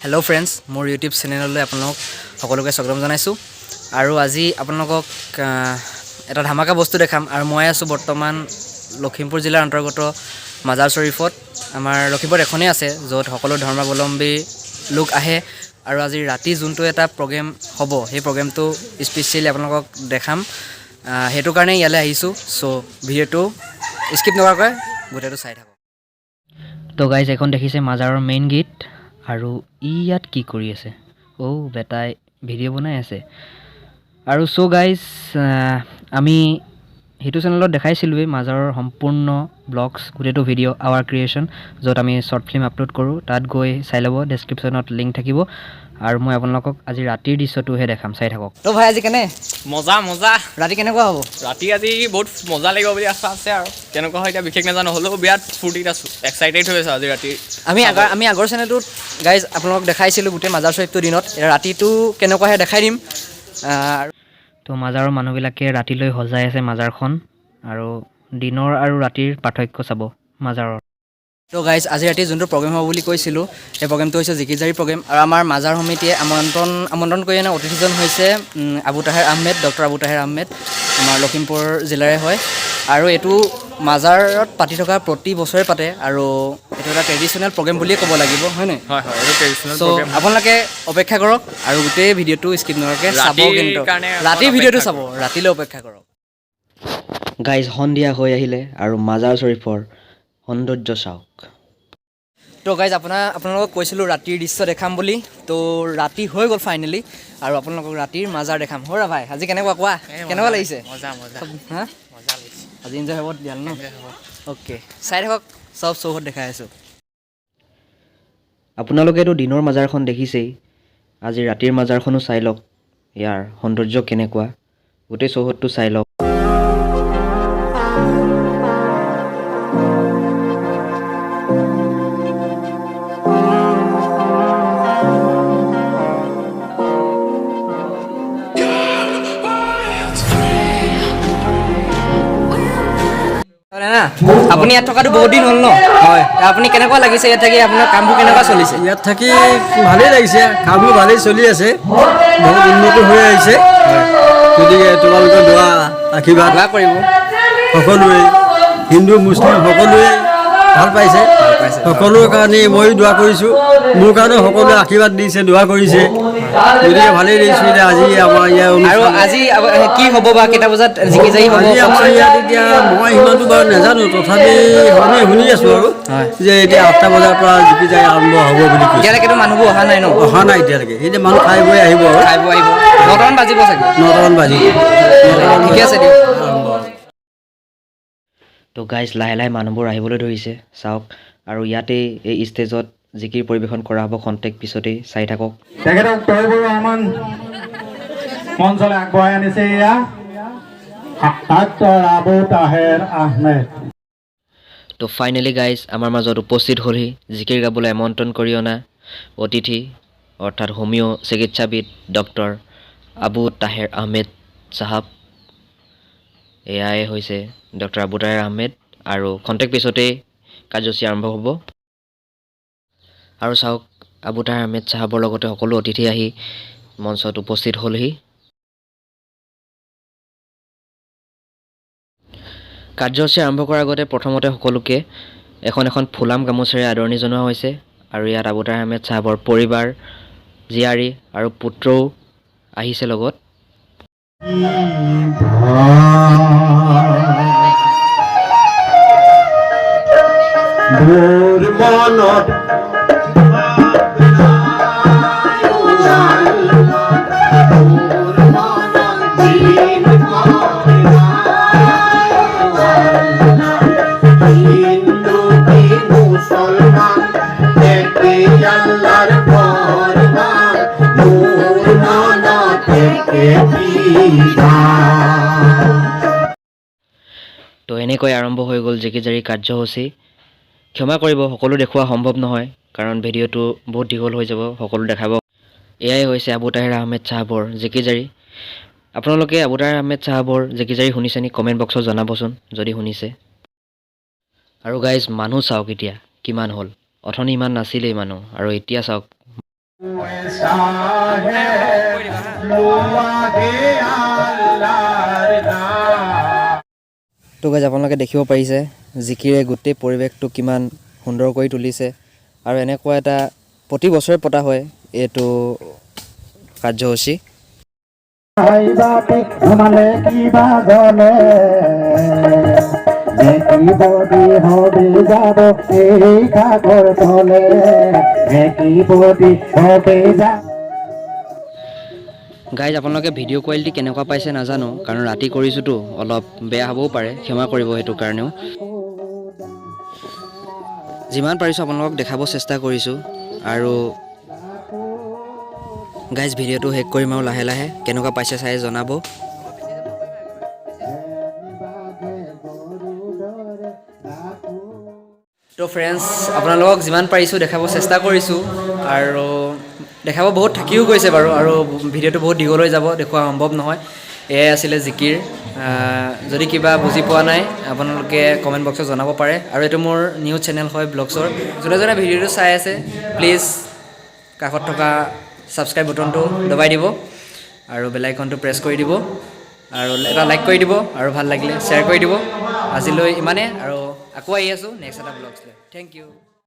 hello friends मोर YouTube चेनेलলৈ আপোনালোক সকলোকে স্বাগতম জনাইছো আৰু আজি আপোনালোকক এটা ধামাকা বস্তু দেখাম আৰু মই আছো বৰ্তমান লখিমপুৰ জিলাৰ অন্তৰ্গত মাজাৰ শৰীফত আমাৰ লখিমপুৰ এখনেই আছে য'ত সকলো ধৰ্মাৱলম্বী লোক আহে আৰু আজি ৰাতি যোনটো এটা প্ৰগ্ৰাম হ'ব সেই প্ৰগ্ৰামটো স্পেচিয়েলি আপোনালোকক দেখাম হেতু কাৰণে ইয়ালৈ আহিছো সো ভিডিওটো স্কিপ নকৰাকৈ গোটেইটো চাই থাকক তো গাইজ এখন দেখিছে মাজাৰৰ মেইন গেট আৰু ইয়াত কি কৰি আছে বেটাই ভিডিঅ' বনাই আছে আৰু সো গাইজ আমি হেতু চেনেলত দেখাইছিলোৱে মাজাৰৰ সম্পূৰ্ণ ব্লগছ গোটেইটো ভিডিঅ' আৱাৰ ক্ৰিয়েশ্যন য'ত আমি শৰ্ট ফিল্ম আপলোড কৰোঁ তাত গৈ চাই ল'ব ডেছক্ৰিপশ্যনত লিংক থাকিব আৰু মই আপোনালোকক আজি ৰাতিৰ দৃশ্যটোহে দেখাম চাই থাকক তো ভাই আজি কেনে মজা মজা ৰাতি কেনেকুৱা হ'ব ৰাতি আজি বহুত মজা লাগিব বুলি আশা আছে আৰু কেনেকুৱা হয় এতিয়া বিশেষ নাজানো হ'লেও বিৰাট ফূৰ্তিত আছোঁ এক্সাইটেড হৈ আছোঁ আজি ৰাতি আমি আগৰ চেনেলটোত গাইজ আপোনালোকক দেখাইছিলোঁ গোটেই মাজাৰ চৰিফটোৰ দিনত ৰাতিটো কেনেকুৱাহে দেখাই দিম তো মাজাৰৰ মানুহবিলাকে ৰাতিলৈ সজাই আছে মাজাৰখন আৰু দিনৰ আৰু ৰাতিৰ পাৰ্থক্য চাব মাজাৰৰ তো গাইজ আজি ৰাতি যোনটো প্ৰগ্ৰেম হ'ব বুলি কৈছিলোঁ সেই প্ৰগ্ৰেমটো হৈছে জিকিজাৰী প্ৰগ্ৰেম আৰু আমাৰ মাজাৰ সমিতিয়ে আমন্ত্ৰণ কৰি আনে অতিথিজন হৈছে আবু তাহেৰ আহমেদ ডক্টৰ আবু তাহেৰ আহমেদ আমাৰ লখিমপুৰ জিলাৰে হয় আৰু এইটো মাজাৰত পাতি থকা প্ৰতি বছৰে পাতে আৰু এইটো এটা ট্ৰেডিশ্যনেল প্ৰগ্ৰেম বুলিয়ে ক'ব লাগিব হয় নাই হয় এইটো ট্ৰেডিশ্যনেল চ' আপোনালোকে অপেক্ষা কৰক আৰু গোটেই ভিডিঅ'টো স্কিপ নকৰাকৈ চাব কিন্তু ৰাতিৰ ভিডিঅ'টো চাব ৰাতিলৈ অপেক্ষা কৰক গাইজ সন্ধিয়া হৈ আহিলে আৰু মাজাৰ শৰীফৰ সৌন্দৰ্য চাওক তো গাইজ আপোনালোকক কৈছিলোঁ ৰাতিৰ দৃশ্য দেখাম বুলি তো ৰাতি হৈ গ'ল ফাইনেলি আৰু আপোনালোকক ৰাতিৰ মাজাৰ দেখাম হৰা ভাই আজি কেনেকুৱা কোৱা কেনেকুৱা লাগিছে মজা মজা হা মজা লাগিছে আজি এনজয় হ'ব দিয়াল ন অ'কে চাই থাকক চব চৌহদ দেখাই আছোঁ আপোনালোকেতো দিনৰ মাজাৰখন দেখিছেই আজি ৰাতিৰ মাজাৰখনো চাই লওক ইয়াৰ সৌন্দৰ্য কেনেকুৱা গোটেই চৌহদটো চাই লওক আপুনি ইয়াত থকাটো বহুত দিন হ'ল ন হয় আপুনি কেনেকুৱা লাগিছে ইয়াত থাকি আপোনাৰ কামবোৰ কেনেকুৱা চলিছে ইয়াত থাকি ভালেই লাগিছে কামবোৰ ভালেই চলি আছে বহুত উন্নত হৈ আহিছে গতিকে তোমালোকৰ দোৱা আশীৰ্বাদ দোৱা কৰিব সকলোৱে হিন্দু মুছলিম সকলোৱে ভাল পাইছে সকলোৰে কাৰণে ময়ো দোৱা কৰিছোঁ মোৰ কাৰণেও সকলোৱে আশীৰ্বাদ দিছে দোৱা কৰিছে গতিকে ভালেই লাগিছোঁ এতিয়া আজি আমাৰ ইয়াৰ আৰু আজি কি হ'ব বা কেইটা বজাত জিকিজাৰী হ'ব আজি আমাৰ ইয়াত এতিয়া মই সিমানটো বাৰু নাজানো তথাপি আমি শুনি আছোঁ আৰু যে এতিয়া 8টা বজাৰ পৰা জিকিজাৰী আৰম্ভ হ'ব বুলি কৈছে এতিয়ালৈকেতো মানুহবোৰ অহা নাই ন অহা নাই এতিয়ালৈকে এতিয়া মানুহ খাই বৈ আহিব আৰু খাই বৈ আহিব 9টামান বাজিব চাগে 9টামান বাজিব ঠিকে আছে দিয়ক তো গাইজ লাহে লাহে মানুহবোৰ আহিবলৈ ধৰিছে চাওক আৰু ইয়াতেই এই ষ্টেজত জিকিৰ পৰিৱেশন কৰা হ'ব খন্তেক পিছতেই চাই থাকক তেখেতক তৈবুৰ ৰহমান মঞ্চলৈ আগবঢ়াই আনিছে এয়া ডাক্তৰ আবু তাহেৰ আহমেদ তো ফাইনেলি গাইজ আমাৰ মাজত উপস্থিত হ'লহি জিকিৰ গাবলৈ আমন্ত্ৰণ কৰি অনা অতিথি অৰ্থাৎ হোমিঅ' চিকিৎসাবিদ ডক্টৰ আবু তাহেৰ আহমেদ চাহাব এয়াই হৈছে ডক্টৰ আবু তাহেৰ আহমেদ আৰু খন্তেক পিছতেই কাৰ্যসূচী আৰম্ভ হ'ব আৰু চাওক আবু তাহেৰ আহমেদ চাহাবৰ লগতে সকলো অতিথি আহি মঞ্চত উপস্থিত হ'লহি কাৰ্যসূচী আৰম্ভ কৰাৰ আগতে প্ৰথমতে সকলোকে এখন ফুলাম গামোচাৰে আদৰণি জনোৱা হৈছে আৰু ইয়াত আবু তাহেৰ আহমেদ চাহাবৰ পৰিবাৰ জীয়াৰী আৰু পুত্ৰও আহিছে লগত মোৰ মনত তো এনেকৈ আৰম্ভ হৈ গ'ল জিকিজাৰী কাৰ্যসূচী ক্ষমা কৰিব সকলো দেখুওৱা সম্ভৱ নহয় কাৰণ ভিডিঅ'টো বহুত দীঘল হৈ যাব সকলো দেখাব এয়াই হৈছে আবু তাহেৰ আহমেদ চাহাবৰ জিকিজাৰী আপোনালোকে আবু তাহেৰ আহমেদ চাহাবৰ জিকিজাৰী শুনিছে নি কমেণ্ট বক্সত জনাবচোন যদি শুনিছে আৰু গাইজ মানুহ চাওক এতিয়া কিমান হ'ল অথনি ইমান নাছিলেই মানুহ আৰু এতিয়া চাওক তো গাইজ আপোনালোকে দেখিব পাৰিছে জিকিৰে গোটেই পৰিৱেশটো কিমান সুন্দৰ কৰি তুলিছে আৰু এনেকুৱা এটা প্ৰতি বছৰে পতা হয় এইটো কাৰ্যসূচী গাইজ আপোনালোকে ভিডিঅ' কোৱালিটি কেনেকুৱা পাইছে নাজানো কাৰণ ৰাতি কৰিছোঁতো অলপ বেয়া হ'বও পাৰে ক্ষমা কৰিব সেইটো কাৰণেও যিমান পাৰিছোঁ আপোনালোকক দেখাব চেষ্টা কৰিছোঁ আৰু গাইজ ভিডিঅ'টো শেষ কৰিম আৰু লাহে লাহে কেনেকুৱা পাইছে চাই জনাব তো ফ্ৰেণ্ডছ আপোনালোকক যিমান পাৰিছোঁ দেখাব চেষ্টা কৰিছোঁ আৰু দেখাব বহুত থাকিও গৈছে বাৰু আৰু ভিডিঅ'টো বহুত দীঘলৈ যাব দেখুওৱা সম্ভৱ নহয় এয়াই আছিলে জিকিৰ যদি কিবা বুজি পোৱা নাই আপোনালোকে কমেণ্ট বক্সত জনাব পাৰে আৰু এইটো মোৰ নিউজ চেনেল হয় ব্লগছৰ যোনে যোনে ভিডিঅ'টো চাই আছে প্লিজ কাষত থকা ছাবস্ক্ৰাইব বুটনটো দবাই দিব আৰু বেল আইকনটো প্ৰেছ কৰি দিব আৰু এটা লাইক কৰি দিব আৰু ভাল লাগিলে শ্বেয়াৰ কৰি দিব আজিলৈ ইমানে আৰু আকৌ আহি আছোঁ নেক্সট এটা ব্লগছ লৈ থেংক ইউ